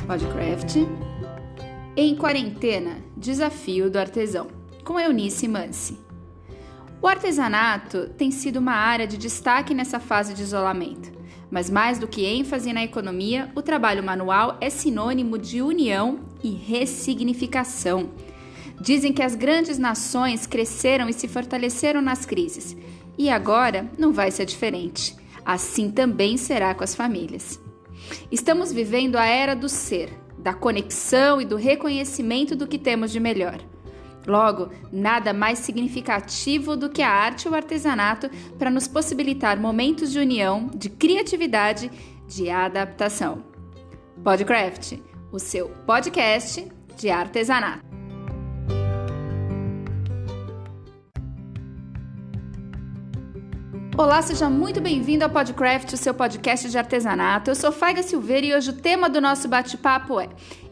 Podcraft. Em quarentena, desafio do artesão, com Eunice Mansi. O artesanato tem sido uma área de destaque nessa fase de isolamento, mas mais do que ênfase na economia, o trabalho manual é sinônimo de união e ressignificação. Dizem que as grandes nações cresceram e se fortaleceram nas crises, e agora não vai ser diferente. Assim também será com as famílias. Estamos vivendo a era do ser, da conexão e do reconhecimento do que temos de melhor. Logo, nada mais significativo do que a arte e o artesanato para nos possibilitar momentos de união, de criatividade, de adaptação. Podcraft, o seu podcast de artesanato. Olá, seja muito bem-vindo ao Podcraft, o seu podcast de artesanato. Eu sou Faiga Silveira e hoje o tema do nosso bate-papo é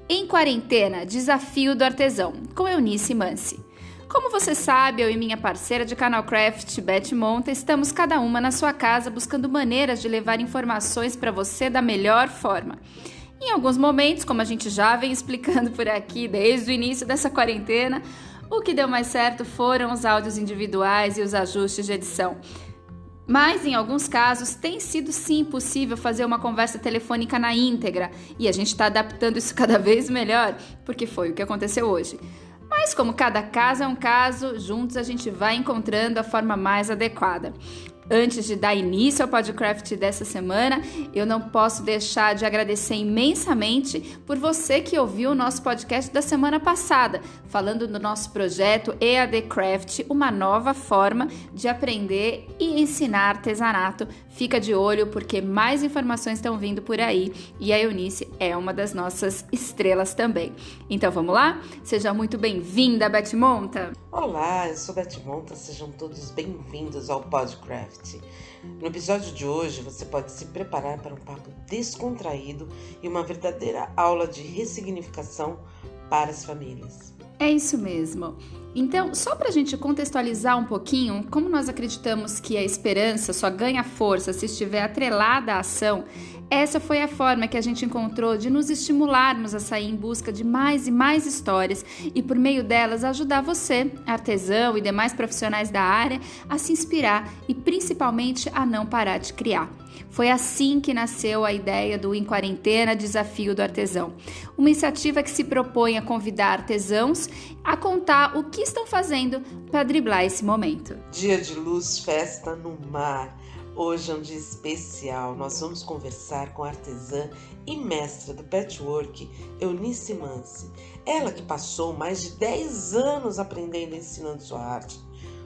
Em Quarentena, Desafio do Artesão, com Eunice Mansi. Como você sabe, eu e minha parceira de canal Craft, Beth Monta, estamos cada uma na sua casa buscando maneiras de levar informações para você da melhor forma. Em alguns momentos, como a gente já vem explicando por aqui desde o início dessa quarentena, o que deu mais certo foram os áudios individuais e os ajustes de edição. Mas, em alguns casos, tem sido sim possível fazer uma conversa telefônica na íntegra e a gente está adaptando isso cada vez melhor, porque foi o que aconteceu hoje. Mas, como cada caso é um caso, juntos a gente vai encontrando a forma mais adequada. Antes de dar início ao Podcraft dessa semana, eu não posso deixar de agradecer imensamente por você que ouviu o nosso podcast da semana passada, falando do nosso projeto EAD Craft, uma nova forma de aprender e ensinar artesanato. Fica de olho porque mais informações estão vindo por aí e a Eunice é uma das nossas estrelas também. Então vamos lá? Seja muito bem-vinda, Beth Monta! Olá, eu sou Beth Monta, sejam todos bem-vindos ao Podcraft. No episódio de hoje, você pode se preparar para um papo descontraído e uma verdadeira aula de ressignificação para as famílias. É isso mesmo. Então, só para a gente contextualizar um pouquinho, como nós acreditamos que a esperança só ganha força se estiver atrelada à ação, essa foi a forma que a gente encontrou de nos estimularmos a sair em busca de mais e mais histórias e, por meio delas, ajudar você, artesão e demais profissionais da área, a se inspirar e, principalmente, a não parar de criar. Foi assim que nasceu a ideia do Em Quarentena, Desafio do Artesão, uma iniciativa que se propõe a convidar artesãos a contar o que estão fazendo para driblar esse momento. Dia de luz, festa no mar. Hoje é um dia especial. Nós vamos conversar com a artesã e mestra do patchwork, Eunice Mansi. Ela que passou mais de 10 anos aprendendo e ensinando sua arte,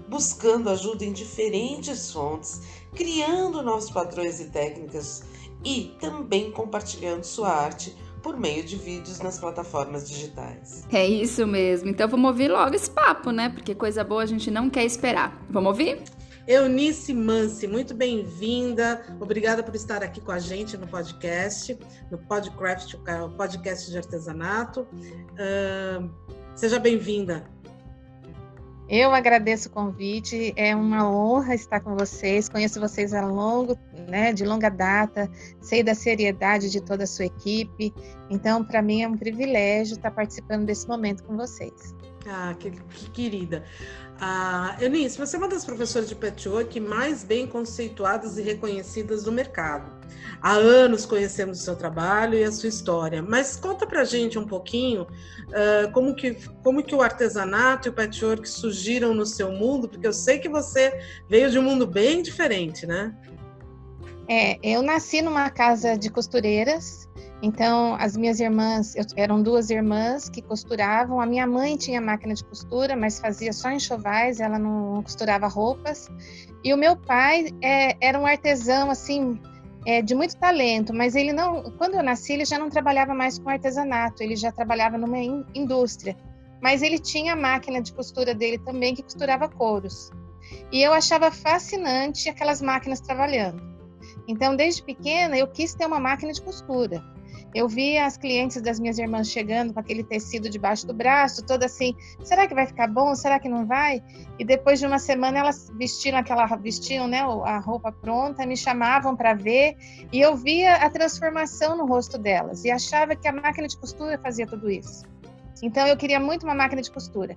buscando ajuda em diferentes fontes, criando novos padrões e técnicas e também compartilhando sua arte por meio de vídeos nas plataformas digitais. É isso mesmo. Então vamos ouvir logo esse papo, né? Porque coisa boa a gente não quer esperar. Vamos ouvir? Eunice Mansi, muito bem-vinda. Obrigada por estar aqui com a gente no podcast, no Podcraft, o podcast de artesanato. Seja bem-vinda. Eu agradeço o convite, é uma honra estar com vocês, conheço vocês de longa data, sei da seriedade de toda a sua equipe, então para mim é um privilégio estar participando desse momento com vocês. Ah, que querida. Eunice, você é uma das professoras de patchwork mais bem conceituadas e reconhecidas do mercado. Há anos conhecemos o seu trabalho e a sua história, mas conta pra gente um pouquinho como que o artesanato e o patchwork surgiram no seu mundo, porque eu sei que você veio de um mundo bem diferente, né? Eu nasci numa casa de costureiras. Então, as minhas irmãs, eram duas irmãs que costuravam. A minha mãe tinha máquina de costura, mas fazia só enxovais, ela não costurava roupas. E o meu pai era um artesão, assim, de muito talento, mas ele não, quando eu nasci, ele já não trabalhava mais com artesanato, ele já trabalhava numa indústria. Mas ele tinha a máquina de costura dele também, que costurava couros. E eu achava fascinante aquelas máquinas trabalhando. Então, desde pequena, eu quis ter uma máquina de costura. Eu via as clientes das minhas irmãs chegando com aquele tecido debaixo do braço, toda assim, será que vai ficar bom? Será que não vai? E depois de uma semana elas vestiam, né, a roupa pronta, me chamavam para ver, e eu via a transformação no rosto delas, e achava que a máquina de costura fazia tudo isso. Então eu queria muito uma máquina de costura.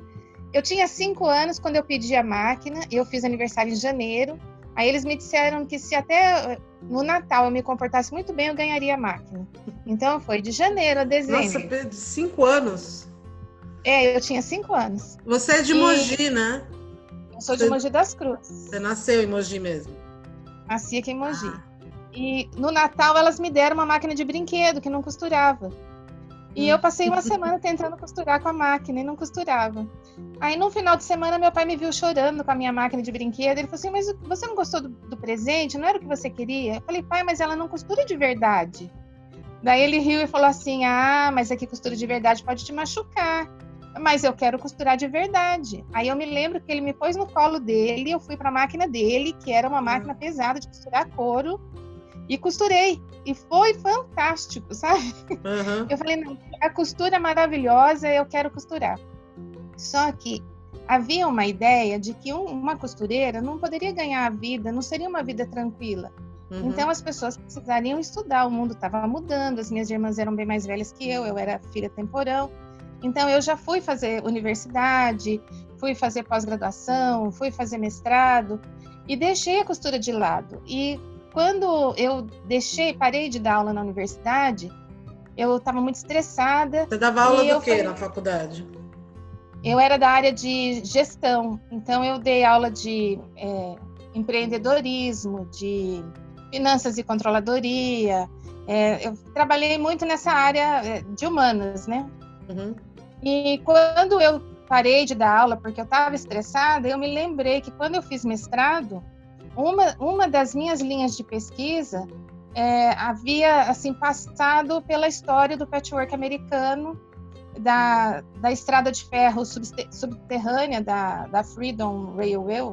Eu tinha 5 anos quando eu pedi a máquina, e eu fiz aniversário em janeiro. Aí eles me disseram que se até no Natal eu me comportasse muito bem, eu ganharia a máquina. Então foi de janeiro a dezembro. Nossa, 5 anos? Eu tinha 5 anos. Você é de Mogi, né? Eu sou de Mogi das Cruzes. Você nasceu em Mogi mesmo? Nasci aqui em Mogi. E no Natal elas me deram uma máquina de brinquedo que não costurava. E eu passei uma semana tentando costurar com a máquina e não costurava. Aí no final de semana meu pai me viu chorando com a minha máquina de brinquedo. Ele falou assim, mas você não gostou do presente? Não era o que você queria? Eu falei, pai, mas ela não costura de verdade. Daí ele riu e falou assim, mas aqui costura de verdade pode te machucar. Mas eu quero costurar de verdade. Aí eu me lembro que ele me pôs no colo dele, eu fui para a máquina dele, que era uma máquina pesada de costurar couro, e costurei. E foi fantástico, sabe? Uhum. Eu falei, não, a costura é maravilhosa, eu quero costurar. Só que havia uma ideia de que uma costureira não poderia ganhar a vida, não seria uma vida tranquila. Uhum. Então as pessoas precisariam estudar, o mundo estava mudando, as minhas irmãs eram bem mais velhas que eu era filha temporão. Então eu já fui fazer universidade, fui fazer pós-graduação, fui fazer mestrado e deixei a costura de lado. E quando eu parei de dar aula na universidade, eu estava muito estressada. Você dava aula do quê na faculdade? Eu era da área de gestão, então eu dei aula de empreendedorismo, de finanças e controladoria. Eu trabalhei muito nessa área de humanas, né? Uhum. E quando eu parei de dar aula, porque eu estava estressada, eu me lembrei que quando eu fiz mestrado, uma das minhas linhas de pesquisa havia assim, passado pela história do patchwork americano, da estrada de ferro subterrânea da Freedom Railway.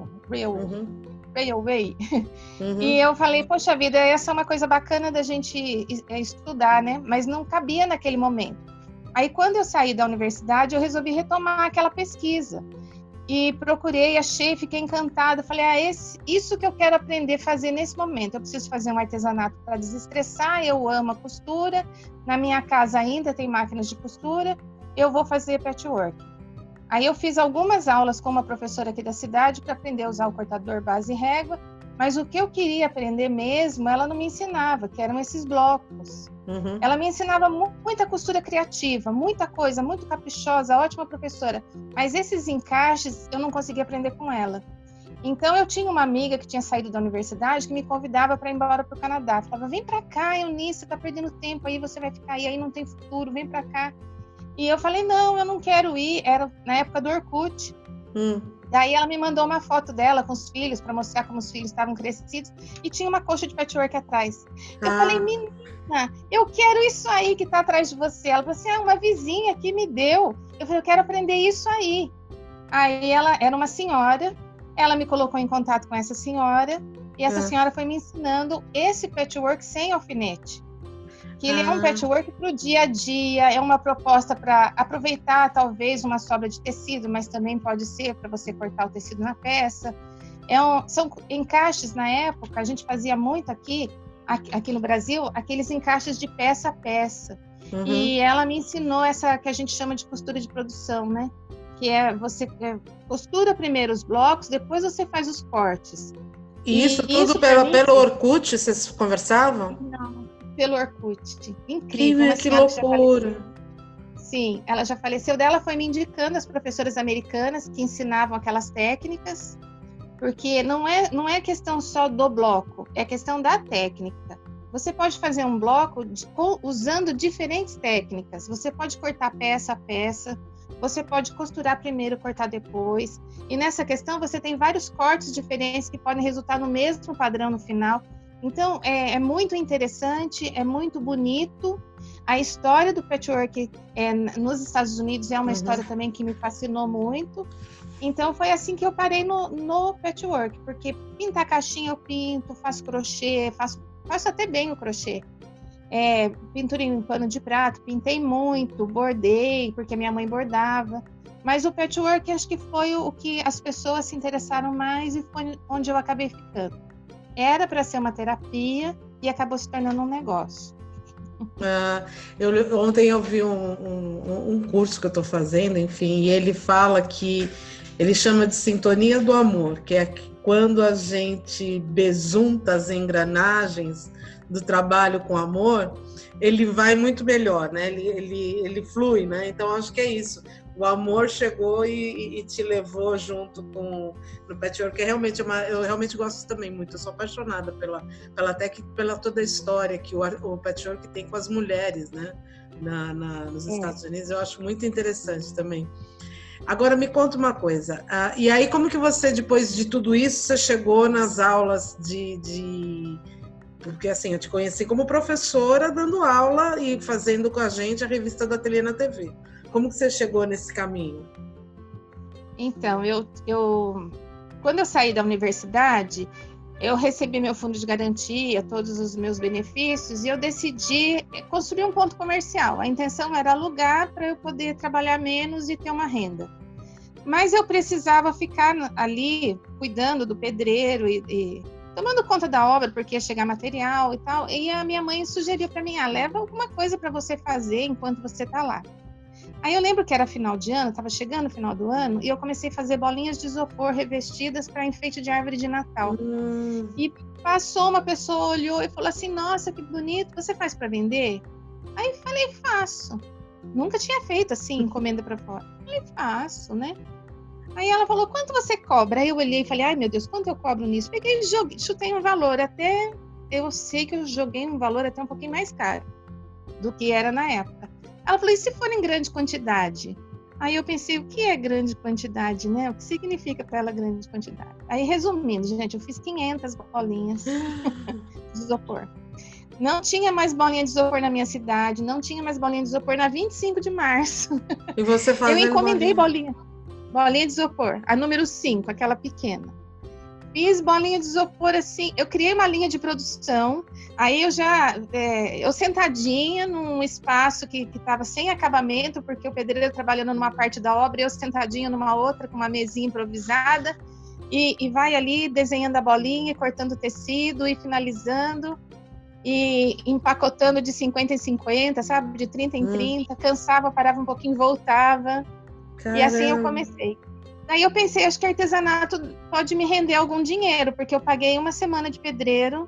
Uhum. E eu falei, poxa vida, essa é uma coisa bacana da gente estudar, né? Mas não cabia naquele momento. Aí, quando eu saí da universidade, eu resolvi retomar aquela pesquisa. E procurei, achei, fiquei encantada. Falei, isso que eu quero aprender a fazer nesse momento. Eu preciso fazer um artesanato para desestressar, eu amo a costura. Na minha casa ainda tem máquinas de costura. Eu vou fazer patchwork. Aí eu fiz algumas aulas com uma professora aqui da cidade para aprender a usar o cortador, base e régua. Mas o que eu queria aprender mesmo, ela não me ensinava, que eram esses blocos. Uhum. Ela me ensinava muita costura criativa, muita coisa, muito caprichosa, ótima professora. Mas esses encaixes eu não conseguia aprender com ela. Então eu tinha uma amiga que tinha saído da universidade que me convidava para ir embora para o Canadá. Falava, vem para cá, Eunice, você está perdendo tempo aí, você vai ficar aí não tem futuro, vem para cá. E eu falei, não, eu não quero ir. Era na época do Orkut. Daí ela me mandou uma foto dela com os filhos, para mostrar como os filhos estavam crescidos, e tinha uma coxa de patchwork atrás. Eu falei, menina, eu quero isso aí que está atrás de você. Ela falou assim, uma vizinha que me deu. Eu falei, eu quero aprender isso aí. Aí ela era uma senhora, ela me colocou em contato com essa senhora, e essa senhora foi me ensinando esse patchwork sem alfinete. Que ele é um patchwork para o dia a dia, é uma proposta para aproveitar talvez uma sobra de tecido, mas também pode ser para você cortar o tecido na peça. São encaixes na época, a gente fazia muito aqui no Brasil, aqueles encaixes de peça a peça. Uhum. E ela me ensinou essa que a gente chama de costura de produção, né? Que você costura primeiro os blocos, depois você faz os cortes. E isso tudo pelo Orkut, vocês conversavam? Não. Pelo Orkut. Incrível. Que loucura. Sim, ela já faleceu. Dela foi me indicando as professoras americanas que ensinavam aquelas técnicas, porque não é questão só do bloco, é questão da técnica. Você pode fazer um bloco usando diferentes técnicas. Você pode cortar peça a peça, você pode costurar primeiro, cortar depois. E nessa questão você tem vários cortes diferentes que podem resultar no mesmo padrão no final. Então, é muito interessante, é muito bonito. A história do patchwork nos Estados Unidos é uma história também que me fascinou muito. Então, foi assim que eu parei no patchwork, porque pintar caixinha eu pinto, faço crochê, faço até bem o crochê. pintura em pano de prato, pintei muito, bordei, porque minha mãe bordava. Mas o patchwork acho que foi o que as pessoas se interessaram mais e foi onde eu acabei ficando. Era para ser uma terapia e acabou se tornando um negócio. Ontem eu vi um curso que eu estou fazendo, enfim, e ele fala que ele chama de sintonia do amor, que é quando a gente besunta as engrenagens do trabalho com amor, ele vai muito melhor, né? Ele flui, né? Então acho que é isso. O amor chegou e te levou junto com no patchwork, que realmente eu realmente gosto também muito. Eu sou apaixonada pela toda a história que o patchwork tem com as mulheres, né? Nos Estados Unidos, eu acho muito interessante também. Agora me conta uma coisa. E aí como que você, depois de tudo isso, você chegou nas aulas porque assim, eu te conheci como professora dando aula e fazendo com a gente a revista do Ateliê na TV. Como que você chegou nesse caminho? Então, quando eu saí da universidade, eu recebi meu fundo de garantia, todos os meus benefícios, e eu decidi construir um ponto comercial. A intenção era alugar para eu poder trabalhar menos e ter uma renda. Mas eu precisava ficar ali cuidando do pedreiro e tomando conta da obra, porque ia chegar material e tal. E a minha mãe sugeriu para mim, leva alguma coisa para você fazer enquanto você está lá. Aí eu lembro que era final de ano, estava chegando o final do ano, e eu comecei a fazer bolinhas de isopor revestidas para enfeite de árvore de Natal. E passou uma pessoa, olhou e falou assim, nossa, que bonito, você faz para vender? Aí eu falei, faço. Nunca tinha feito assim, encomenda para fora. Falei, faço, né? Aí ela falou, quanto você cobra? Aí eu olhei e falei, ai meu Deus, quanto eu cobro nisso? Peguei e chutei um valor, eu sei que eu joguei um valor até um pouquinho mais caro do que era na época. Ela falou, e se for em grande quantidade? Aí eu pensei, o que é grande quantidade, né? O que significa para ela grande quantidade? Aí, resumindo, gente, eu fiz 500 bolinhas de isopor. Não tinha mais bolinha de isopor na minha cidade, não tinha mais bolinha de isopor na 25 de março. E você fazendo eu encomendei bolinha de isopor, a número 5, aquela pequena. Fiz bolinha de isopor assim, eu criei uma linha de produção, aí eu sentadinha num espaço que estava sem acabamento, porque o pedreiro trabalhando numa parte da obra, eu sentadinha numa outra, com uma mesinha improvisada, e vai ali desenhando a bolinha, cortando tecido e finalizando, e empacotando de 50 em 50, sabe, de 30 em 30, cansava, parava um pouquinho, voltava, Caramba. E assim eu comecei. Daí eu pensei, acho que artesanato pode me render algum dinheiro, porque eu paguei uma semana de pedreiro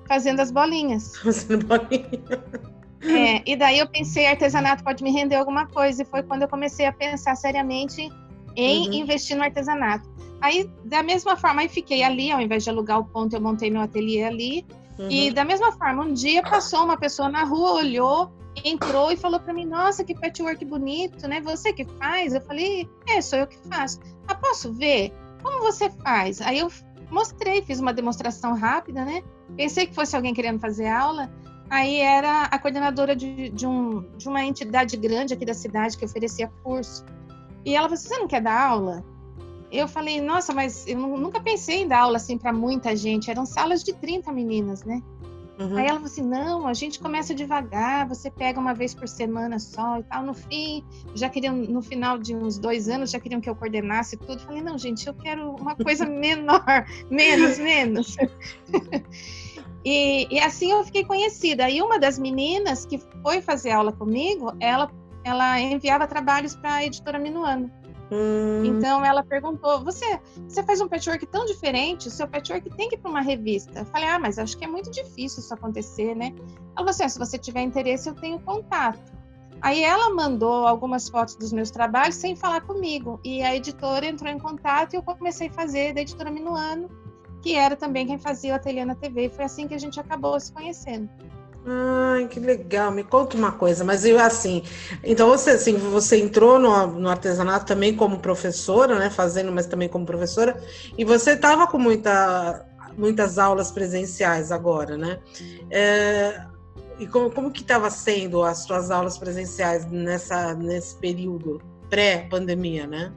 fazendo as bolinhas. Fazendo bolinha. E daí eu pensei, artesanato pode me render alguma coisa, e foi quando eu comecei a pensar seriamente em investir no artesanato. Aí, da mesma forma, aí fiquei ali, ao invés de alugar o ponto, eu montei meu ateliê ali, e da mesma forma, um dia passou uma pessoa na rua, olhou, entrou e falou para mim, nossa, que patchwork bonito, né? Você que faz? Eu falei, sou eu que faço. Posso ver? Como você faz? Aí eu mostrei, fiz uma demonstração rápida, né? Pensei que fosse alguém querendo fazer aula. Aí era a coordenadora de uma entidade grande aqui da cidade que oferecia curso. E ela falou, você não quer dar aula? Eu falei, nossa, mas eu nunca pensei em dar aula assim para muita gente. Eram salas de 30 meninas, né? Aí ela falou assim, não, a gente começa devagar, você pega uma vez por semana só e tal. No fim, já queriam, no final de uns 2 anos, já queriam que eu coordenasse tudo. Falei, não, gente, eu quero uma coisa menor, menos. E assim eu fiquei conhecida. E uma das meninas que foi fazer aula comigo, ela enviava trabalhos para a editora Minuano. Então ela perguntou, você faz um patchwork tão diferente, o seu patchwork tem que ir para uma revista. Eu falei, mas acho que é muito difícil isso acontecer, né? Ela falou assim, se você tiver interesse, eu tenho contato. Aí ela mandou algumas fotos dos meus trabalhos sem falar comigo, e a editora entrou em contato e eu comecei a fazer da editora Minuano, que era também quem fazia o Ateliê na TV, e foi assim que a gente acabou se conhecendo. Ai, que legal. Me conta uma coisa, mas eu assim, então você entrou no artesanato também como professora, né, fazendo, mas também como professora, e você estava com muitas aulas presenciais agora, né? E como que estava sendo as suas aulas presenciais nesse período pré-pandemia, né?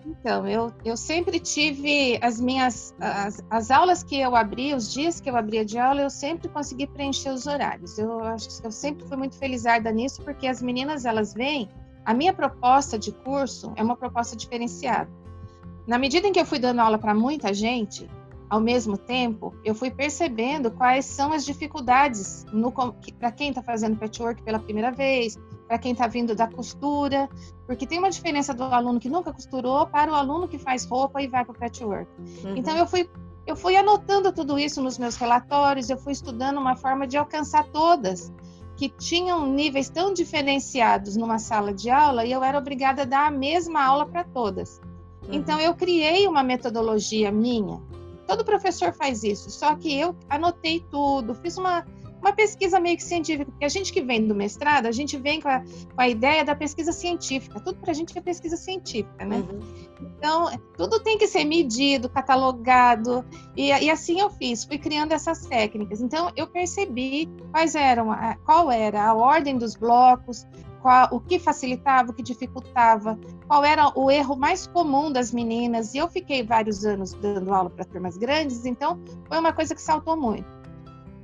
Então, eu sempre tive as aulas que eu abria, os dias que eu abria de aula, eu sempre consegui preencher os horários. Eu acho que eu sempre fui muito felizarda nisso, porque as meninas, elas vêm, a minha proposta de curso é uma proposta diferenciada. Na medida em que eu fui dando aula para muita gente, ao mesmo tempo, eu fui percebendo quais são as dificuldades para quem está fazendo patchwork pela primeira vez, para quem está vindo da costura, porque tem uma diferença do aluno que nunca costurou para o aluno que faz roupa e vai para o patchwork. Uhum. Então, eu fui anotando tudo isso nos meus relatórios, eu fui estudando uma forma de alcançar todas, que tinham níveis tão diferenciados numa sala de aula, e eu era obrigada a dar a mesma aula para todas. Então, eu criei uma metodologia minha. Todo professor faz isso, só que eu anotei tudo, fiz uma pesquisa meio que científica, porque a gente que vem do mestrado, a gente vem com a ideia da pesquisa científica, tudo para a gente é pesquisa científica, né? Então, tudo tem que ser medido, catalogado, e assim eu fiz, fui criando essas técnicas. Então, eu percebi qual era a ordem dos blocos, o que facilitava, o que dificultava, qual era o erro mais comum das meninas, e eu fiquei vários anos dando aula para turmas grandes, então foi uma coisa que saltou muito.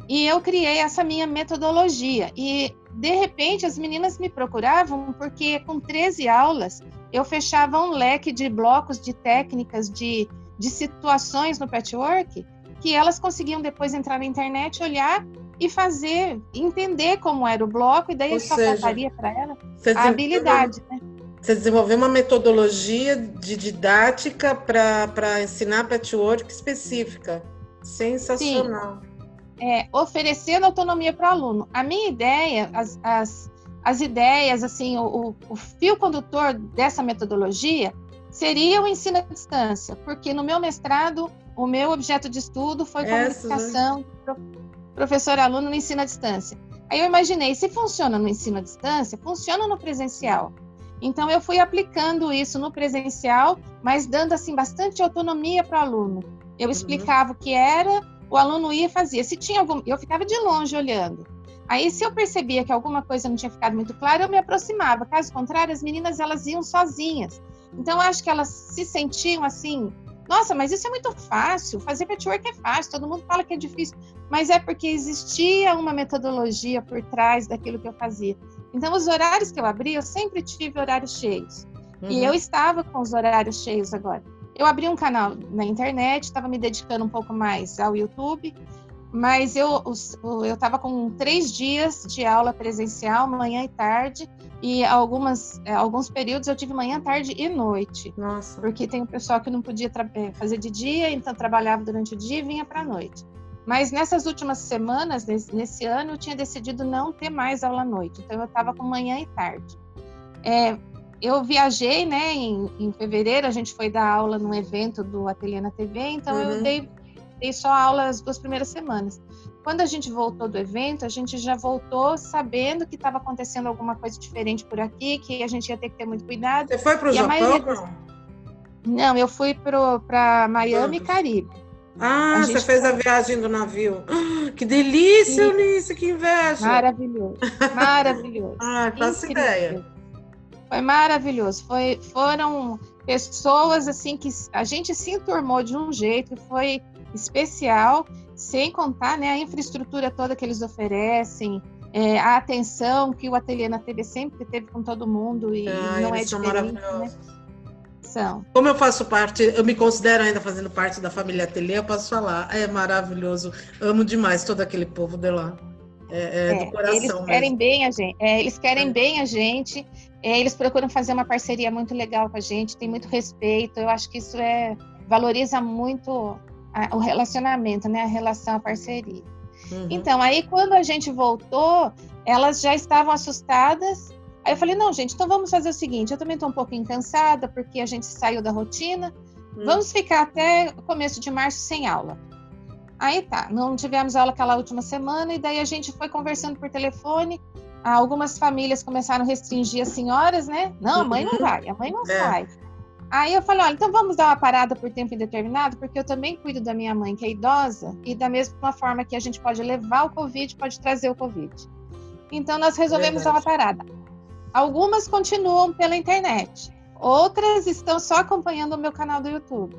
E eu criei essa minha metodologia, e de repente as meninas me procuravam, porque com 13 aulas eu fechava um leque de blocos, de técnicas, de situações no patchwork, que elas conseguiam depois entrar na internet, olhar e entender como era o bloco, e daí só faltaria para ela a habilidade, né? Você desenvolveu uma metodologia de didática para ensinar patchwork específica. Sensacional. Sim. Oferecendo autonomia para o aluno. A minha ideia, as ideias, assim, o fio condutor dessa metodologia seria o ensino à distância, porque no meu mestrado, o meu objeto de estudo foi comunicação, professor-aluno no ensino à distância. Aí eu imaginei, se funciona no ensino à distância, funciona no presencial. Então, eu fui aplicando isso no presencial, mas dando, assim, bastante autonomia para o aluno. Eu explicava o que era, o aluno ia e fazia. Se tinha eu ficava de longe olhando. Aí, se eu percebia que alguma coisa não tinha ficado muito clara, eu me aproximava. Caso contrário, as meninas, elas iam sozinhas. Então, eu acho que elas se sentiam assim, nossa, mas isso é muito fácil, fazer patchwork é fácil, todo mundo fala que é difícil. Mas é porque existia uma metodologia por trás daquilo que eu fazia. Então, os horários que eu abri, eu sempre tive horários cheios. E eu estava com os horários cheios agora. Eu abri um canal na internet, estava me dedicando um pouco mais ao YouTube, mas eu estava com 3 dias de aula presencial, manhã e tarde, e alguns períodos eu tive manhã, tarde e noite. Nossa. Porque tem o pessoal que não podia fazer de dia, então trabalhava durante o dia e vinha para a noite. Mas nessas últimas semanas, nesse ano, eu tinha decidido não ter mais aula à noite, então eu estava com manhã e tarde. Eu viajei, né, em fevereiro, a gente foi dar aula num evento do Ateliê na TV, então eu dei só aula as 2 primeiras semanas. Quando a gente voltou do evento, a gente já voltou sabendo que estava acontecendo alguma coisa diferente por aqui, que a gente ia ter que ter muito cuidado. Você foi para o Japão? Não, eu fui para Miami e Caribe. Ah, você fez a viagem do navio. Que delícia, Eunice, que inveja. Maravilhoso, maravilhoso. Faço ideia. Foi maravilhoso. Foram pessoas assim que a gente se enturmou de um jeito que foi especial, sem contar, né, a infraestrutura toda que eles oferecem, a atenção que o Ateliê na TV sempre teve com todo mundo, e não é diferente, né? São. Como eu faço parte, eu me considero ainda fazendo parte da família Ateliê, eu posso falar, é maravilhoso, amo demais todo aquele povo de lá. Do coração eles querem mesmo. bem a gente, eles querem bem a gente, eles procuram fazer uma parceria muito legal com a gente, tem muito respeito, eu acho que isso valoriza muito o relacionamento, né, a relação, a parceria. Então, aí quando a gente voltou, elas já estavam assustadas, aí eu falei, não, gente, então vamos fazer o seguinte, eu também estou um pouquinho cansada, porque a gente saiu da rotina, vamos ficar até o começo de março sem aula. Aí tá, não tivemos aula aquela última semana, e daí a gente foi conversando por telefone, algumas famílias começaram a restringir as senhoras, né? Não, a mãe não vai, a mãe não sai. Aí eu falei, olha, então vamos dar uma parada por tempo indeterminado, porque eu também cuido da minha mãe, que é idosa, e da mesma forma que a gente pode levar o Covid, pode trazer o Covid. Então nós resolvemos dar uma parada. Algumas continuam pela internet, Outras estão só acompanhando o meu canal do YouTube.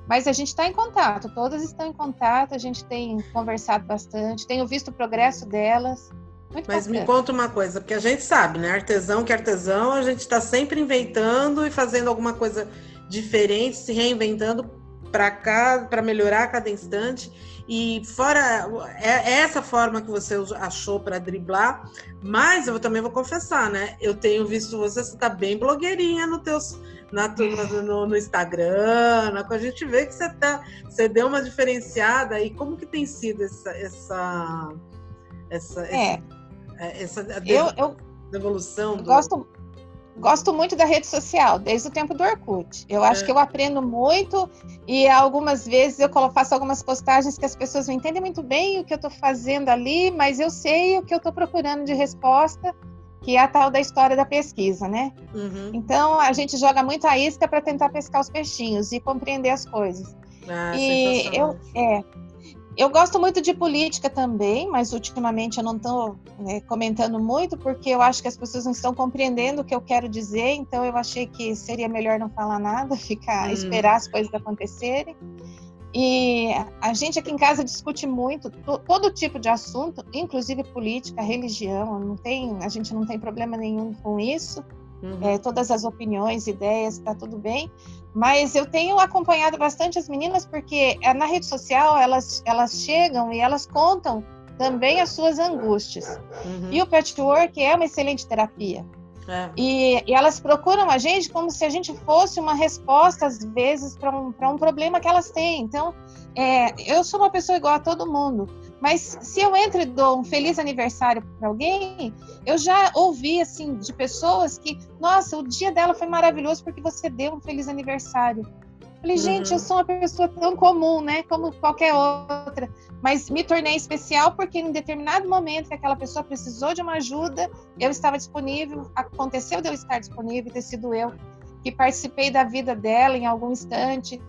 Mas a gente está em contato, todas estão em contato, a gente tem conversado bastante, tenho visto o progresso delas. Muito Mas bacana. me conta uma coisa, porque a gente sabe, né? Artesão que artesão, a gente está sempre inventando e fazendo alguma coisa diferente, se reinventando para melhorar a cada instante. E fora essa forma que você achou para driblar, mas eu também vou confessar, né? Eu tenho visto você está bem blogueirinha no Instagram, a gente vê que você deu uma diferenciada. E como que tem sido essa devolução Gosto muito da rede social, desde o tempo do Orkut. Eu acho que eu aprendo muito e algumas vezes eu faço algumas postagens que as pessoas não entendem muito bem o que eu estou fazendo ali, mas eu sei o que eu estou procurando de resposta, que é a tal da história da pesquisa, né? Uhum. Então, a gente joga muito a isca para tentar pescar os peixinhos e compreender as coisas. E eu gosto muito de política também, mas ultimamente eu não estou comentando muito, porque eu acho que as pessoas não estão compreendendo o que eu quero dizer, então eu achei que seria melhor não falar nada, esperar as coisas acontecerem. E a gente aqui em casa discute muito todo tipo de assunto, inclusive política, religião, a gente não tem problema nenhum com isso. Todas as opiniões, ideias, está tudo bem, mas eu tenho acompanhado bastante as meninas, porque na rede social elas chegam e elas contam também as suas angústias. E o patchwork é uma excelente terapia. E elas procuram a gente como se a gente fosse uma resposta, às vezes, para um problema que elas têm. Então, eu sou uma pessoa igual a todo mundo, mas se eu entro e dou um feliz aniversário para alguém, eu já ouvi, assim, de pessoas que, nossa, o dia dela foi maravilhoso porque você deu um feliz aniversário. Falei, gente, eu sou uma pessoa tão comum, né, como qualquer outra, mas me tornei especial porque em determinado momento que aquela pessoa precisou de uma ajuda, eu estava disponível, aconteceu de eu estar disponível, ter sido eu que participei da vida dela em algum instante.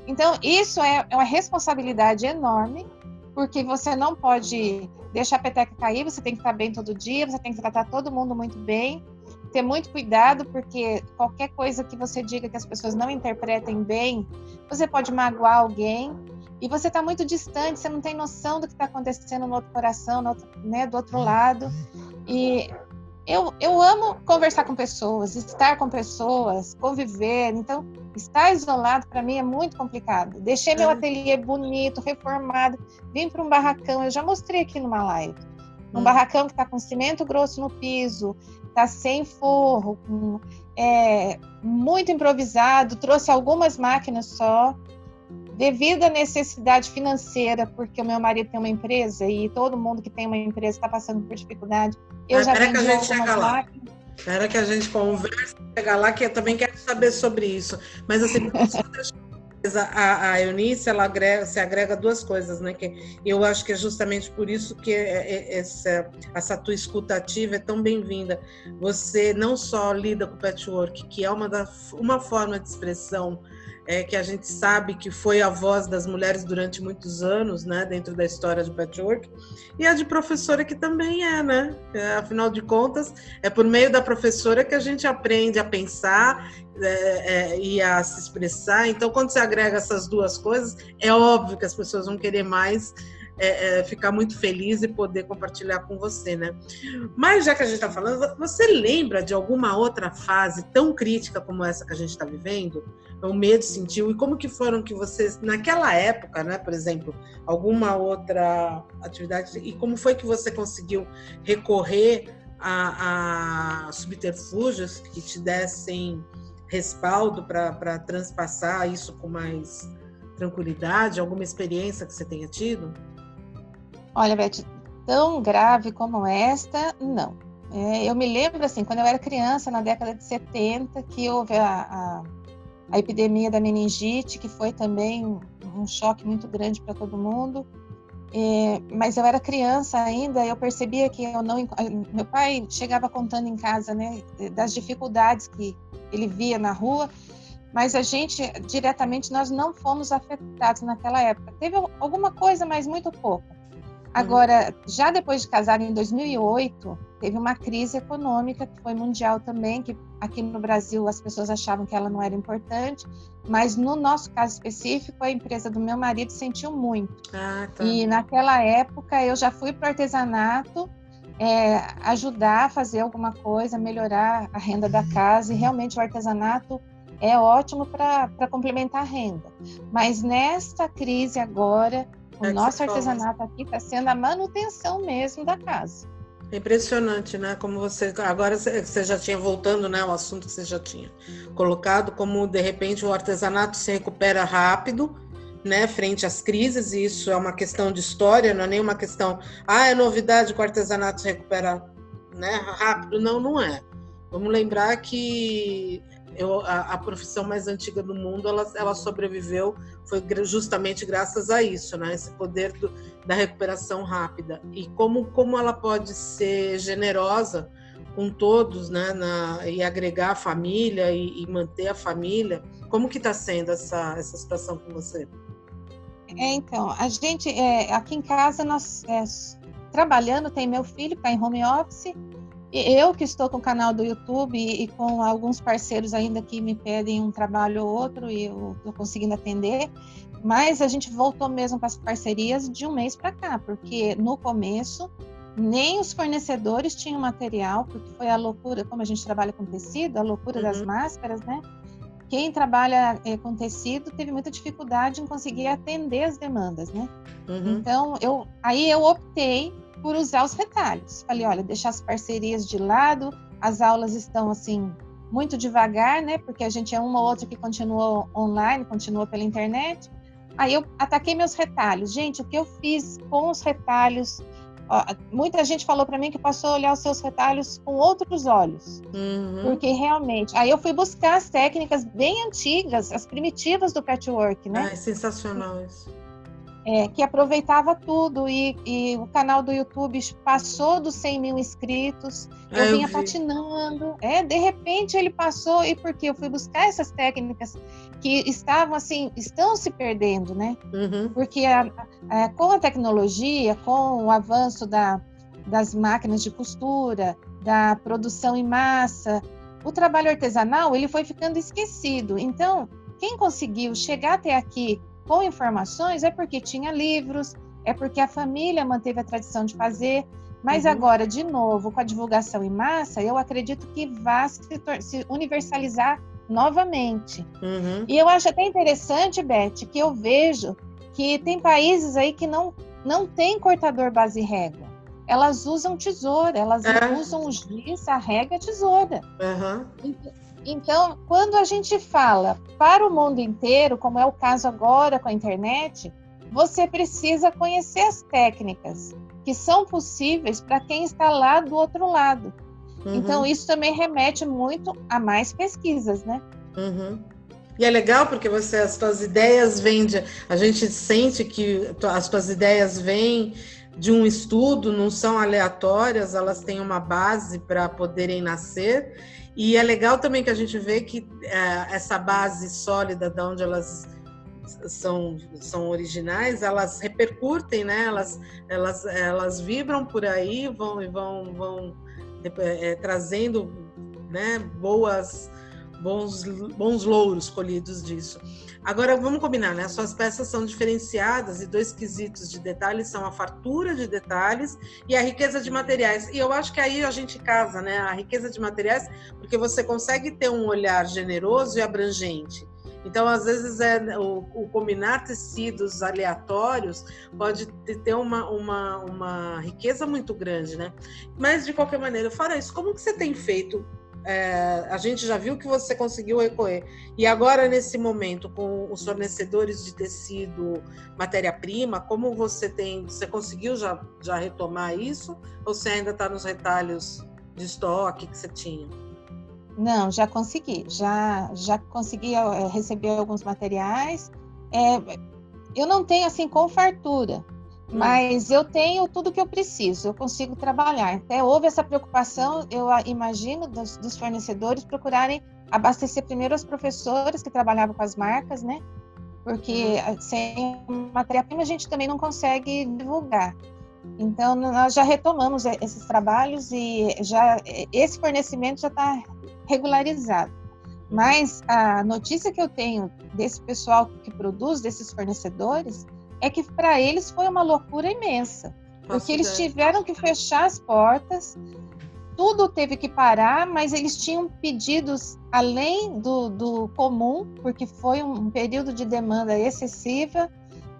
Então, isso é uma responsabilidade enorme, porque você não pode deixar a peteca cair, você tem que estar bem todo dia, você tem que tratar todo mundo muito bem, ter muito cuidado, porque qualquer coisa que você diga que as pessoas não interpretem bem, você pode magoar alguém, e você está muito distante, você não tem noção do que está acontecendo no outro coração, do outro lado. E eu amo conversar com pessoas, estar com pessoas, conviver. Então, estar isolado para mim é muito complicado. Deixei meu ateliê bonito, reformado, vim para um barracão, eu já mostrei aqui numa live. Um barracão que está com cimento grosso no piso, está sem forro, muito improvisado, trouxe algumas máquinas só, devido à necessidade financeira, porque o meu marido tem uma empresa e todo mundo que tem uma empresa está passando por dificuldade. Eu já vendi algumas máquinas. Espera que a gente converse, chegar lá, que eu também quero saber sobre isso. Mas assim, a Eunice, ela se agrega duas coisas, né? Que eu acho que é justamente por isso que essa tua escuta ativa é tão bem-vinda. Você não só lida com o patchwork, que é uma forma de expressão que a gente sabe que foi a voz das mulheres durante muitos anos, né, dentro da história do patchwork, e a de professora que também né? Afinal de contas, é por meio da professora que a gente aprende a pensar e a se expressar. Então, quando você agrega essas duas coisas, é óbvio que as pessoas vão querer mais ficar muito feliz e poder compartilhar com você, né? Mas já que a gente está falando, você lembra de alguma outra fase tão crítica como essa que a gente está vivendo? O medo sentiu, e como que foram que vocês, naquela época, né, por exemplo, alguma outra atividade, e como foi que você conseguiu recorrer a subterfúgios que te dessem respaldo para transpassar isso com mais tranquilidade? Alguma experiência que você tenha tido? Olha, Beth, tão grave como esta, não. Eu me lembro, assim, quando eu era criança, na década de 70, que houve a epidemia da meningite, que foi também um choque muito grande para todo mundo. Mas eu era criança ainda, eu percebia que meu pai chegava contando em casa, né, das dificuldades que ele via na rua, mas a gente, diretamente, nós não fomos afetados naquela época. Teve alguma coisa, mas muito pouco. Agora, já depois de casar, em 2008, teve uma crise econômica que foi mundial também, que aqui no Brasil as pessoas achavam que ela não era importante, mas no nosso caso específico, a empresa do meu marido sentiu muito. Ah, tá. E naquela época eu já fui para o artesanato, ajudar a fazer alguma coisa, melhorar a renda da casa, e realmente o artesanato é ótimo para complementar a renda. Mas nesta crise agora, o nosso artesanato aqui está sendo a manutenção mesmo da casa. É impressionante, né? Como você... Agora você já tinha, voltando, né, ao assunto que você já tinha colocado, como de repente o artesanato se recupera rápido, né, frente às crises, e isso é uma questão de história, não é nem uma questão, é novidade que o artesanato se recupera, né, rápido. Não, não é. Vamos lembrar que a profissão mais antiga do mundo, ela sobreviveu, foi justamente graças a isso, né, esse poder da recuperação rápida. E como ela pode ser generosa com todos, né, e agregar a família e manter a família. Como que está sendo essa situação com você? Então, a gente, aqui em casa, nós trabalhando, tem meu filho que está em home office, e eu que estou com o canal do YouTube e com alguns parceiros ainda que me pedem um trabalho ou outro, e eu estou conseguindo atender, mas a gente voltou mesmo para as parcerias de um mês para cá, porque no começo nem os fornecedores tinham material, porque foi a loucura, como a gente trabalha com tecido, a loucura das máscaras, né? Quem trabalha com tecido teve muita dificuldade em conseguir atender as demandas, né? Então, eu optei por usar os retalhos. Falei, olha, deixar as parcerias de lado, as aulas estão, assim, muito devagar, né? Porque a gente é uma ou outra que continuou online, continuou pela internet. Aí eu ataquei meus retalhos. Gente, o que eu fiz com os retalhos... muita gente falou para mim que passou a olhar os seus retalhos com outros olhos, porque realmente, aí eu fui buscar as técnicas bem antigas, as primitivas do patchwork, né? É sensacional isso. Que aproveitava tudo, e o canal do YouTube passou dos 100 mil inscritos, eu vinha patinando, de repente ele passou, e porque eu fui buscar essas técnicas que estavam assim, estão se perdendo, né? Porque com a tecnologia, com o avanço das máquinas de costura, da produção em massa, o trabalho artesanal ele foi ficando esquecido. Então, quem conseguiu chegar até aqui com informações é porque tinha livros, é porque a família manteve a tradição de fazer, mas agora, de novo, com a divulgação em massa, eu acredito que vai se universalizar novamente. E eu acho até interessante, Beth, que eu vejo que tem países aí que não tem cortador base e régua. Elas usam tesoura, elas usam o giz, a régua e a tesoura. Então, quando a gente fala para o mundo inteiro, como é o caso agora com a internet, você precisa conhecer as técnicas que são possíveis para quem está lá do outro lado. Então, isso também remete muito a mais pesquisas, né? E é legal porque as tuas ideias vêm a gente sente que as tuas ideias vêm de um estudo, não são aleatórias, elas têm uma base para poderem nascer. E é legal também que a gente vê que essa base sólida de onde elas são originais, elas repercutem, né? Elas vibram por aí, vão trazendo, né, bons louros colhidos disso. Agora, vamos combinar, né? As suas peças são diferenciadas e 2 quesitos de detalhes são a fartura de detalhes e a riqueza de materiais. E eu acho que aí a gente casa, né? A riqueza de materiais, porque você consegue ter um olhar generoso e abrangente. Então, às vezes, o combinar tecidos aleatórios pode ter uma riqueza muito grande, né? Mas, de qualquer maneira, fora isso, como que você tem feito? A gente já viu que você conseguiu recorrer. E agora, nesse momento, com os fornecedores de tecido, matéria-prima, como você conseguiu já retomar isso? Ou você ainda está nos retalhos de estoque que você tinha? Não, já consegui. Já consegui receber alguns materiais. Eu não tenho, assim, com fartura, mas eu tenho tudo que eu preciso, eu consigo trabalhar. Até houve essa preocupação, eu imagino, dos fornecedores procurarem abastecer primeiro os professores que trabalhavam com as marcas, né? Porque sem matéria-prima a gente também não consegue divulgar. Então, nós já retomamos esses trabalhos e esse fornecimento já está regularizado. Mas a notícia que eu tenho desse pessoal que produz, desses fornecedores, é que para eles foi uma loucura imensa. Porque eles tiveram que fechar as portas, tudo teve que parar, mas eles tinham pedidos além do comum, porque foi um período de demanda excessiva.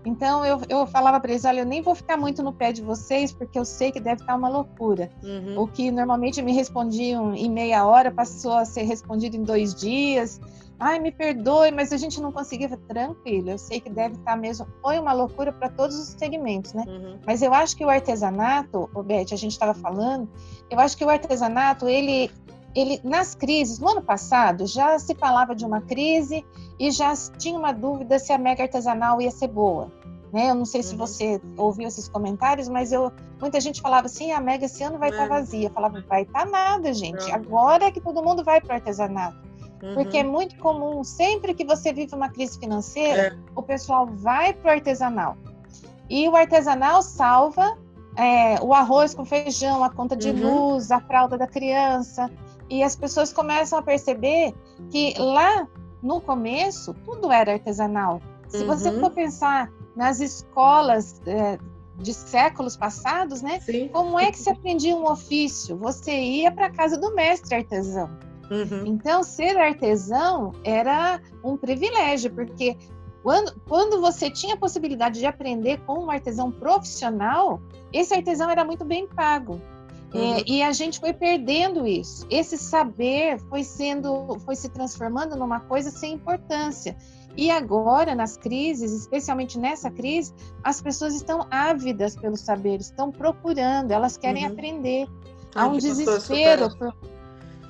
Então, eu falava para eles, olha, eu nem vou ficar muito no pé de vocês, porque eu sei que deve estar uma loucura. O que normalmente me respondiam em meia hora, passou a ser respondido em 2 dias. Ai, me perdoe, mas a gente não conseguia. Tranquilo, eu sei que deve estar mesmo. Foi uma loucura para todos os segmentos, né? Mas eu acho que o artesanato, Beth, a gente estava falando, eu acho que o artesanato, ele nas crises, no ano passado, já se falava de uma crise e já tinha uma dúvida se a mega artesanal ia ser boa. Né? Eu não sei se você ouviu esses comentários, mas muita gente falava assim, a mega esse ano vai estar vazia. Eu falava, vai estar nada, gente. Agora é que todo mundo vai para o artesanato. Porque é muito comum, sempre que você vive uma crise financeira, o pessoal vai para o artesanal. E o artesanal salva o arroz com feijão, a conta de luz, a fralda da criança. E as pessoas começam a perceber que lá no começo tudo era artesanal. Se você for pensar nas escolas de séculos passados, né? Sim. Como é que se aprendia um ofício? Você ia para a casa do mestre artesão. Então, ser artesão era um privilégio, porque quando você tinha a possibilidade de aprender com um artesão profissional, esse artesão era muito bem pago. E a gente foi perdendo isso. Esse saber foi se transformando numa coisa sem importância. E agora, nas crises, especialmente nessa crise, as pessoas estão ávidas pelo saber, estão procurando, elas querem aprender. Há um desespero por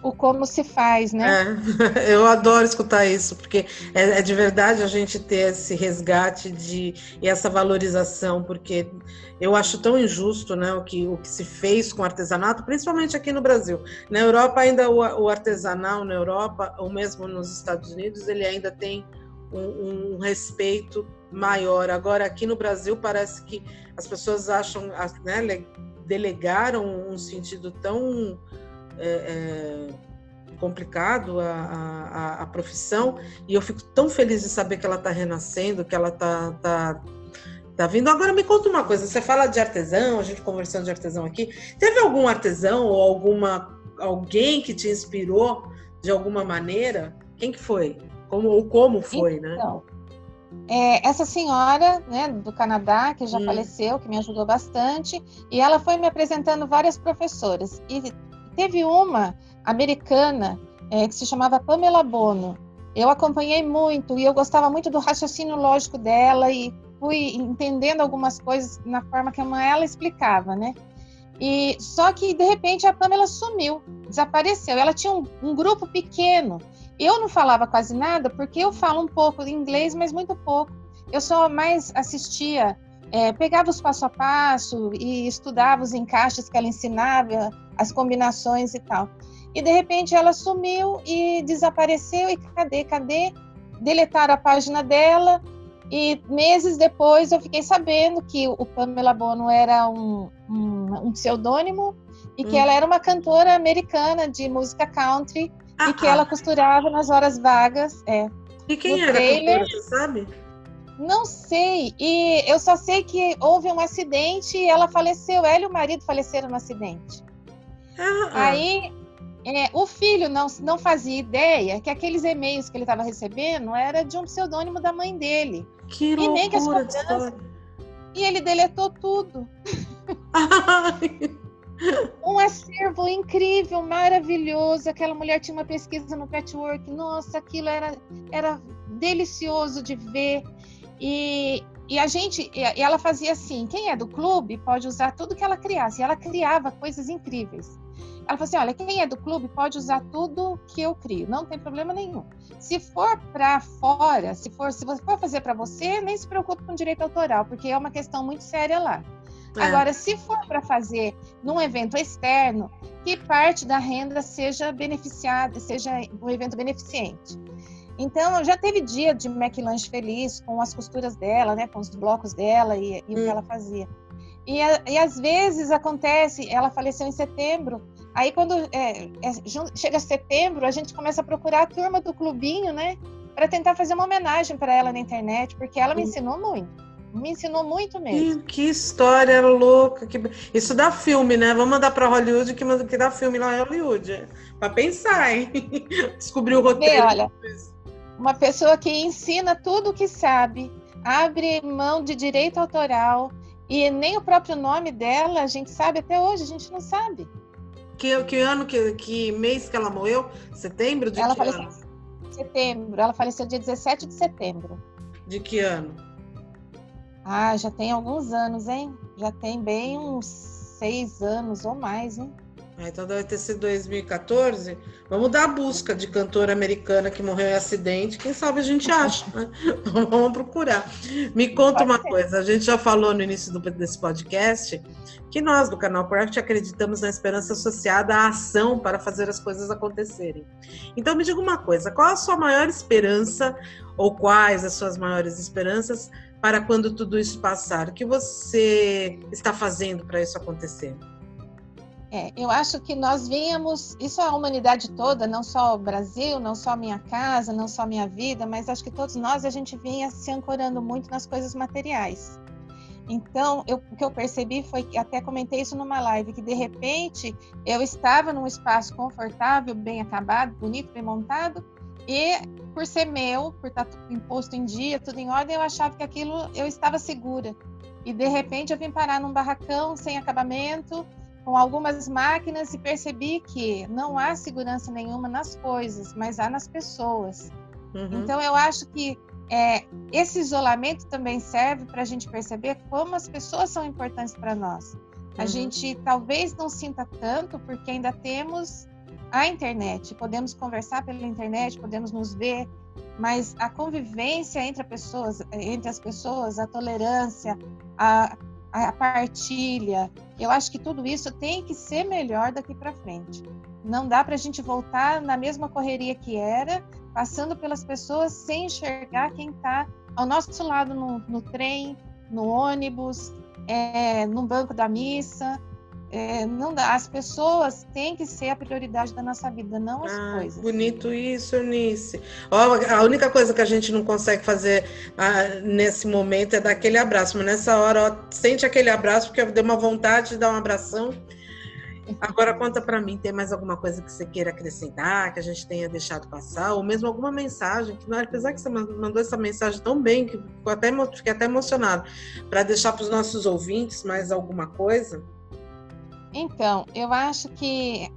o como se faz, né? Eu adoro escutar isso, porque é de verdade a gente ter esse resgate e essa valorização, porque eu acho tão injusto, né, o que se fez com o artesanato, principalmente aqui no Brasil. Na Europa ainda o artesanal, na Europa, ou mesmo nos Estados Unidos, ele ainda tem um respeito maior. Agora, aqui no Brasil, parece que as pessoas acham, né, delegaram um sentido tão complicado a profissão, e eu fico tão feliz de saber que ela está renascendo, que ela tá vindo. Agora me conta uma coisa, você fala de artesão, a gente conversando de artesão aqui, teve algum artesão ou alguém que te inspirou de alguma maneira? Quem que foi? Como foi, então, né? Essa senhora, né, do Canadá, que já faleceu, que me ajudou bastante, e ela foi me apresentando várias professoras, e teve uma americana que se chamava Pamela Bono. Eu acompanhei muito e eu gostava muito do raciocínio lógico dela e fui entendendo algumas coisas na forma que ela explicava, né? E só que de repente a Pamela sumiu, desapareceu. Ela tinha um grupo pequeno. Eu não falava quase nada porque eu falo um pouco de inglês, mas muito pouco. Eu só mais assistia, pegava os passo a passo e estudava os encaixes que ela ensinava, as combinações e tal. E de repente ela sumiu e desapareceu, e cadê? Deletaram a página dela, e meses depois eu fiquei sabendo que o Pamela Bono era um pseudônimo, e que ela era uma cantora americana de música country, e que ela costurava nas horas vagas. E quem era a cantora, você sabe? Não sei, e eu só sei que houve um acidente e ela faleceu, ela e o marido faleceram no acidente. Aí o filho não fazia ideia que aqueles e-mails que ele estava recebendo era de um pseudônimo da mãe dele. Que loucura, e nem que as cobranças. E ele deletou tudo. Um acervo incrível, maravilhoso. Aquela mulher tinha uma pesquisa no Patchwork. Nossa, aquilo era delicioso de ver. E ela fazia assim, quem é do clube pode usar tudo que ela criasse. E ela criava coisas incríveis. Ela falou assim, olha, quem é do clube pode usar tudo que eu crio, não tem problema nenhum. Se for para fora, se você for fazer para você, nem se preocupe com direito autoral, porque é uma questão muito séria lá. Agora, se for para fazer num evento externo, que parte da renda seja beneficiada, seja um evento beneficente. Então, já teve dia de McLanche feliz com as costuras dela, né, com os blocos dela e o que ela fazia. E às vezes acontece, ela faleceu em setembro, aí quando chega setembro, a gente começa a procurar a turma do clubinho, né? Para tentar fazer uma homenagem para ela na internet, porque ela me ensinou muito mesmo. Que história louca. Isso dá filme, né? Vamos mandar para Hollywood que dá filme lá em Hollywood. Para pensar, hein? Descobrir o roteiro. Olha, uma pessoa que ensina tudo o que sabe, abre mão de direito autoral, e nem o próprio nome dela a gente sabe até hoje, a gente não sabe. Que ano, que mês que ela morreu? Setembro? De Ela que faleceu ano? em setembro, ela faleceu dia 17 de setembro. De que ano? Já tem alguns anos, hein? Já tem bem uns 6 anos ou mais, hein? Então deve ter sido 2014. Vamos dar a busca de cantora americana que morreu em acidente. Quem sabe a gente acha, né? Vamos procurar. Me conta uma coisa. A gente já falou no início desse podcast que nós, do canal Craft, acreditamos na esperança associada à ação para fazer as coisas acontecerem. Então me diga uma coisa. Qual a sua maior esperança ou quais as suas maiores esperanças para quando tudo isso passar? O que você está fazendo para isso acontecer? Eu acho que nós vínhamos, isso é a humanidade toda, não só o Brasil, não só a minha casa, não só a minha vida, mas acho que todos nós, a gente vinha se ancorando muito nas coisas materiais. Então, o que eu percebi foi que, até comentei isso numa live, que de repente eu estava num espaço confortável, bem acabado, bonito, bem montado, e por ser meu, por estar imposto em dia, tudo em ordem, eu achava que aquilo eu estava segura. E de repente eu vim parar num barracão sem acabamento, com algumas máquinas, e percebi que não há segurança nenhuma nas coisas, mas há nas pessoas. Então, eu acho que esse isolamento também serve para a gente perceber como as pessoas são importantes para nós. A gente talvez não sinta tanto, porque ainda temos a internet, podemos conversar pela internet, podemos nos ver, mas a convivência entre as pessoas, a tolerância, a partilha, eu acho que tudo isso tem que ser melhor daqui para frente. Não dá para a gente voltar na mesma correria que era, passando pelas pessoas sem enxergar quem está ao nosso lado no trem, no ônibus, no banco da missa. Não dá. As pessoas têm que ser a prioridade da nossa vida, não as coisas. Bonito isso, Eunice. A única coisa que a gente não consegue fazer nesse momento é dar aquele abraço, mas nessa hora, sente aquele abraço, porque deu uma vontade de dar um abração. Agora conta para mim, tem mais alguma coisa que você queira acrescentar, que a gente tenha deixado passar, ou mesmo alguma mensagem, que apesar que você mandou essa mensagem tão bem, que fiquei até emocionada, para deixar para os nossos ouvintes mais alguma coisa? Então, eu acho que,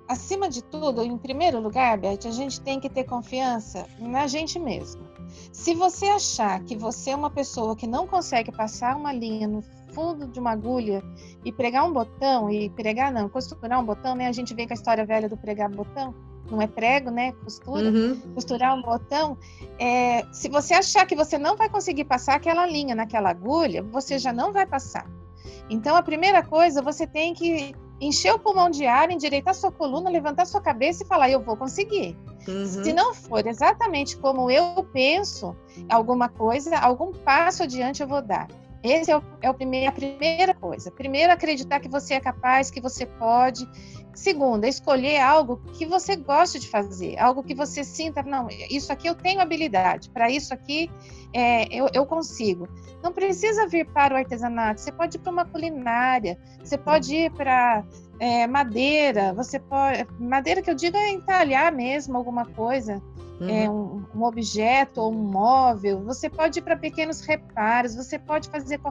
acima de tudo, em primeiro lugar, Beth, a gente tem que ter confiança na gente mesmo. Se você achar que você é uma pessoa que não consegue passar uma linha no fundo de uma agulha e pregar um botão, costurar um botão, né? A gente vem com a história velha do pregar botão, não é prego, né? Costura, costurar um botão. Se você achar que você não vai conseguir passar aquela linha naquela agulha, você já não vai passar. Então, a primeira coisa, você tem que encher o pulmão de ar, endireitar sua coluna, levantar sua cabeça e falar, eu vou conseguir. Se não for exatamente como eu penso, alguma coisa, algum passo adiante eu vou dar. Essa é a primeira coisa. Primeiro, acreditar que você é capaz, que você pode. Segunda, escolher algo que você goste de fazer, algo que você sinta, não, isso aqui eu tenho habilidade, para isso aqui eu consigo. Não precisa vir para o artesanato, você pode ir para uma culinária, você pode ir para madeira, madeira que eu digo é entalhar mesmo alguma coisa, um objeto ou um móvel, você pode ir para pequenos reparos, você pode fazer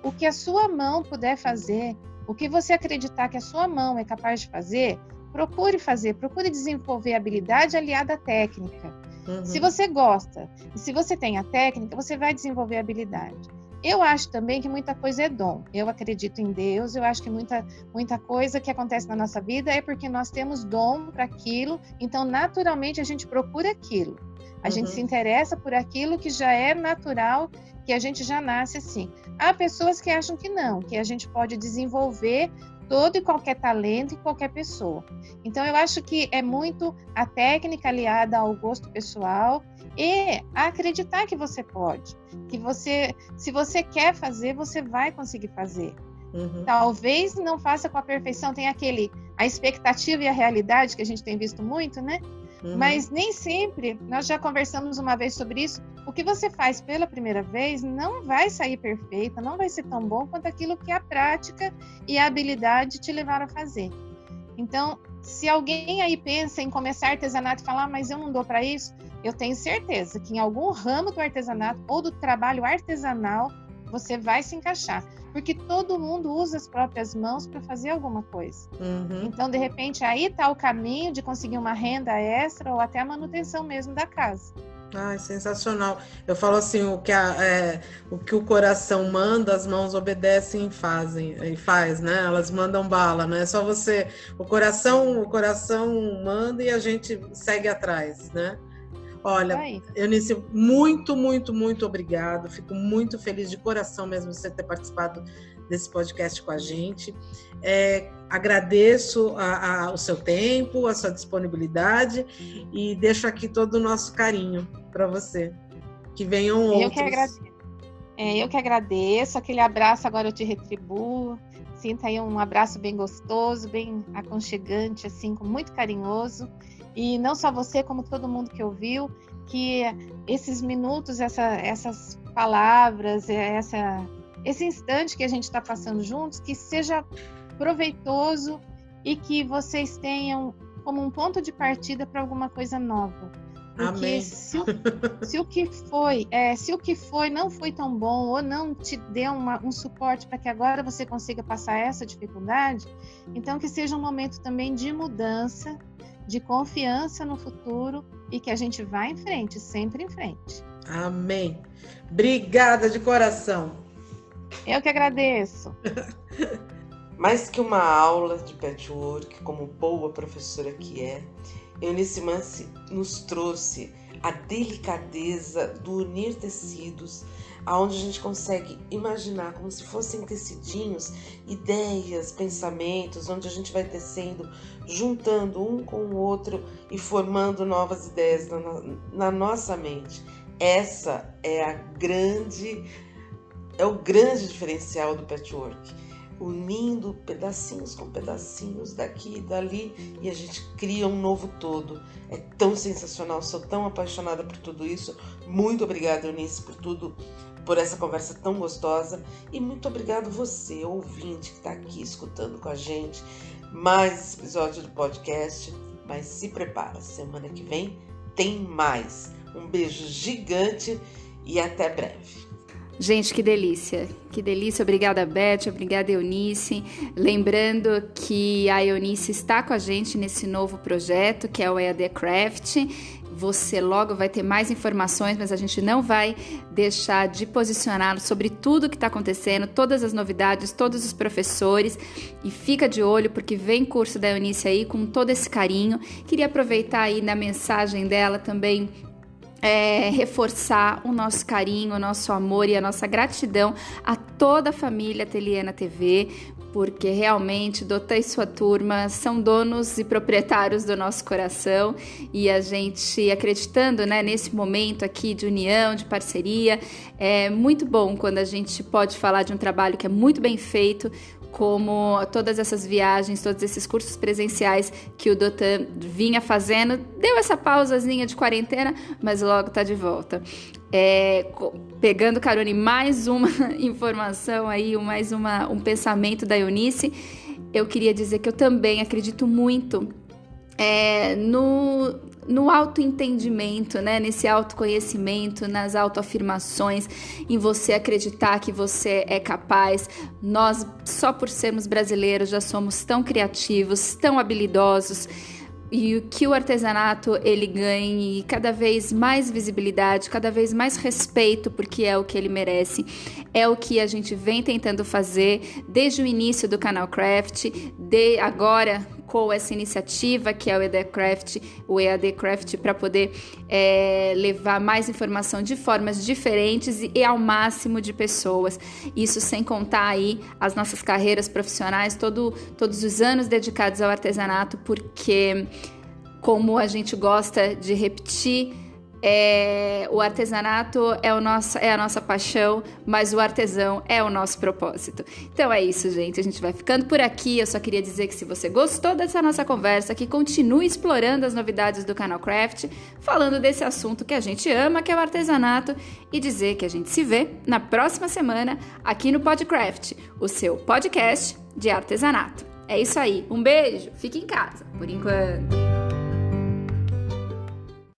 o que a sua mão puder fazer. O que você acreditar que a sua mão é capaz de fazer, procure fazer, procure desenvolver habilidade aliada à técnica. Se você gosta e se você tem a técnica, você vai desenvolver habilidade. Eu acho também que muita coisa é dom. Eu acredito em Deus, eu acho que muita coisa que acontece na nossa vida é porque nós temos dom para aquilo, então naturalmente a gente procura aquilo. A gente se interessa por aquilo que já é natural, que a gente já nasce assim. Há pessoas que acham que não, que a gente pode desenvolver todo e qualquer talento em qualquer pessoa. Então, eu acho que é muito a técnica aliada ao gosto pessoal e a acreditar que você pode, que você, se você quer fazer, você vai conseguir fazer. Uhum. Talvez não faça com a perfeição, tem a expectativa e a realidade que a gente tem visto muito, né? Uhum. Mas nem sempre, nós já conversamos uma vez sobre isso, o que você faz pela primeira vez não vai sair perfeita, não vai ser tão bom quanto aquilo que a prática e a habilidade te levaram a fazer. Então, se alguém aí pensa em começar artesanato e falar, mas eu não dou para isso, eu tenho certeza que em algum ramo do artesanato ou do trabalho artesanal, você vai se encaixar. Porque todo mundo usa as próprias mãos para fazer alguma coisa. Uhum. Então, de repente, aí está o caminho de conseguir uma renda extra ou até a manutenção mesmo da casa. Ai, sensacional. Eu falo assim, o que o coração manda, as mãos obedecem e faz, né? Elas mandam bala, não é só você. O coração manda e a gente segue atrás, né? Olha, Eunice, muito, muito, muito obrigado. Fico muito feliz de coração mesmo de você ter participado desse podcast com a gente. Agradeço o seu tempo, a sua disponibilidade e deixo aqui todo o nosso carinho para você. Que venham outros. Eu que agradeço. Aquele abraço agora eu te retribuo. Sinta aí um abraço bem gostoso, bem aconchegante, assim, muito carinhoso. E não só você, como todo mundo que ouviu, que esses minutos, essas palavras, esse instante que a gente está passando juntos, que seja proveitoso e que vocês tenham como um ponto de partida para alguma coisa nova. Porque Amém. Se o que foi não foi tão bom ou não te deu um suporte para que agora você consiga passar essa dificuldade, então que seja um momento também de mudança, de confiança no futuro e que a gente vá em frente, sempre em frente. Amém. Obrigada de coração. Eu que agradeço. Mais que uma aula de patchwork, como boa professora que é, Eunice Mansi nos trouxe a delicadeza do unir tecidos, aonde a gente consegue imaginar como se fossem tecidinhos, ideias, pensamentos, onde a gente vai tecendo, juntando um com o outro e formando novas ideias na nossa mente. Essa é o grande diferencial do patchwork. Unindo pedacinhos com pedacinhos daqui e dali e a gente cria um novo todo. É tão sensacional, sou tão apaixonada por tudo isso. Muito obrigada, Eunice, por tudo, por essa conversa tão gostosa e muito obrigado você, ouvinte, que está aqui escutando com a gente mais esse episódio do podcast. Mas se prepara, semana que vem tem mais. Um beijo gigante e até breve. Gente, que delícia, obrigada Beth, obrigada Eunice, lembrando que a Eunice está com a gente nesse novo projeto que é o EAD Craft, você logo vai ter mais informações, mas a gente não vai deixar de posicioná-lo sobre tudo que está acontecendo, todas as novidades, todos os professores, e fica de olho porque vem curso da Eunice aí com todo esse carinho. Queria aproveitar aí na mensagem dela também, reforçar o nosso carinho, o nosso amor e a nossa gratidão a toda a família Ateliê TV, porque realmente Dotã e sua turma são donos e proprietários do nosso coração e a gente acreditando, né, nesse momento aqui de união, de parceria, é muito bom quando a gente pode falar de um trabalho que é muito bem feito, como todas essas viagens, todos esses cursos presenciais que o Dotã vinha fazendo. Deu essa pausazinha de quarentena, mas logo tá de volta. Pegando carona em mais uma informação aí, um pensamento da Eunice, eu queria dizer que eu também acredito muito no autoentendimento, né? Nesse autoconhecimento, nas autoafirmações, em você acreditar que você é capaz. Nós, só por sermos brasileiros, já somos tão criativos, tão habilidosos, e que o artesanato ele ganhe cada vez mais visibilidade, cada vez mais respeito, porque é o que ele merece. É o que a gente vem tentando fazer desde o início do canal Craft, agora embarcou essa iniciativa que é o EAD Craft, para poder levar mais informação de formas diferentes e ao máximo de pessoas. Isso sem contar aí as nossas carreiras profissionais, todos os anos dedicados ao artesanato, porque, como a gente gosta de repetir, o artesanato é a nossa paixão, mas o artesão é o nosso propósito. Então é isso, gente. A gente vai ficando por aqui. Eu só queria dizer que se você gostou dessa nossa conversa, que continue explorando as novidades do canal Craft, falando desse assunto que a gente ama, que é o artesanato, e dizer que a gente se vê na próxima semana aqui no PodCraft, o seu podcast de artesanato. É isso aí. Um beijo. Fique em casa, por enquanto.